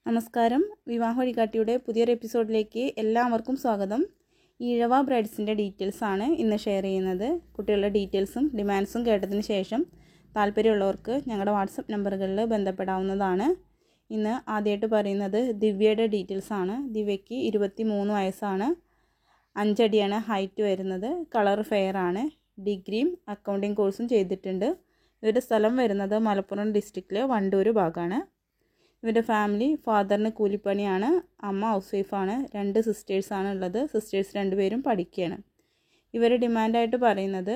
നമസ്കാരം. വിവാഹ വഴികാട്ടിയുടെ പുതിയൊരു എപ്പിസോഡിലേക്ക് എല്ലാവർക്കും സ്വാഗതം. ഈഴവ ബ്രൈഡ്സിൻ്റെ ഡീറ്റെയിൽസ് ആണ് ഇന്ന് ഷെയർ ചെയ്യുന്നത്. കുട്ടികളുടെ ഡീറ്റെയിൽസും ഡിമാൻഡ്സും കേട്ടതിന് ശേഷം താല്പര്യമുള്ളവർക്ക് ഞങ്ങളുടെ വാട്സപ്പ് നമ്പറുകളിൽ ബന്ധപ്പെടാവുന്നതാണ്. ഇന്ന് ആദ്യമായിട്ട് പറയുന്നത് ദിവ്യയുടെ ഡീറ്റെയിൽസ് ആണ്. ദിവ്യയ്ക്ക് 23 വയസ്സാണ്. 5 അടിയാണ് ഹൈറ്റ് വരുന്നത്. കളർ ഫെയർ ആണ്. ഡിഗ്രിയും അക്കൗണ്ടിങ് കോഴ്സും ചെയ്തിട്ടുണ്ട്. ഇവരുടെ സ്ഥലം വരുന്നത് മലപ്പുറം ഡിസ്ട്രിക്റ്റിലെ വണ്ടൂർ ഭാഗമാണ്. ഇവരുടെ ഫാമിലി ഫാദറിന് കൂലിപ്പണിയാണ്, അമ്മ ഹൗസ് വൈഫാണ്. 2 സിസ്റ്റേഴ്സാണ് ഉള്ളത്. സിസ്റ്റേഴ്സ് 2 പേരും പഠിക്കുകയാണ്. ഇവർ ഡിമാൻഡായിട്ട് പറയുന്നത്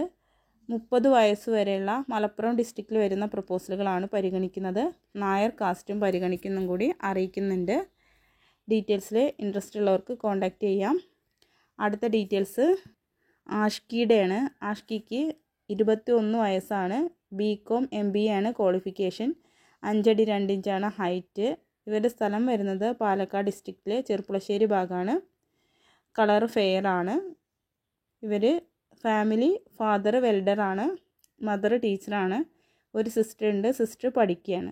30 വയസ്സ് വരെയുള്ള മലപ്പുറം ഡിസ്ട്രിക്റ്റിൽ വരുന്ന പ്രപ്പോസലുകളാണ് പരിഗണിക്കുന്നത്. നായർ കാസ്റ്റും പരിഗണിക്കുന്നും കൂടി അറിയിക്കുന്നുണ്ട്. ഡീറ്റെയിൽസിൽ ഇൻട്രസ്റ്റ് ഉള്ളവർക്ക് കോൺടാക്റ്റ് ചെയ്യാം. അടുത്ത ഡീറ്റെയിൽസ് ആഷ്കിയുടെയാണ്. ആഷ്കിക്ക് 21 വയസ്സാണ്. BCom MBA ആണ് ക്വാളിഫിക്കേഷൻ. 5 അടി 2 ഇഞ്ചാണ് ഹൈറ്റ്. ഇവരുടെ സ്ഥലം വരുന്നത് പാലക്കാട് ഡിസ്ട്രിക്റ്റിലെ ചെർപ്പുളശ്ശേരി ഭാഗമാണ്. കളർ ഫെയർ ആണ്. ഇവർ ഫാമിലി ഫാദർ വെൽഡറാണ്, മദർ ടീച്ചറാണ്. ഒരു സിസ്റ്റർ ഉണ്ട്, സിസ്റ്റർ പഠിക്കുകയാണ്.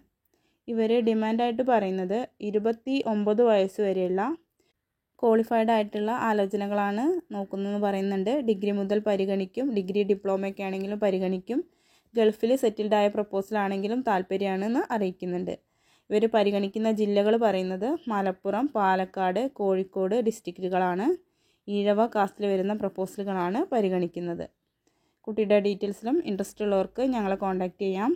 ഇവർ ഡിമാൻഡായിട്ട് പറയുന്നത് 29 വയസ്സ് വരെയുള്ള ക്വാളിഫൈഡ് ആയിട്ടുള്ള ആലോചനകളാണ് നോക്കുന്നതെന്ന് പറയുന്നുണ്ട്. ഡിഗ്രി മുതൽ പരിഗണിക്കും. ഡിഗ്രി ഡിപ്ലോമയൊക്കെ ആണെങ്കിലും പരിഗണിക്കും. ഗൾഫിൽ സെറ്റിൽഡ് ആയ പ്രപ്പോസലാണെങ്കിലും താല്പര്യമാണെന്ന് അറിയിക്കുന്നുണ്ട്. ഇവർ പരിഗണിക്കുന്ന ജില്ലകൾ പറയുന്നത് മലപ്പുറം, പാലക്കാട്, കോഴിക്കോട് ഡിസ്ട്രിക്റ്റുകളാണ്. ഈഴവ കാസ്റ്റിൽ വരുന്ന പ്രപ്പോസലുകളാണ് പരിഗണിക്കുന്നത്. കുട്ടിയുടെ ഡീറ്റെയിൽസിലും ഇൻട്രസ്റ്റ് ഉള്ളവർക്ക് ഞങ്ങളെ കോൺടാക്റ്റ് ചെയ്യാം.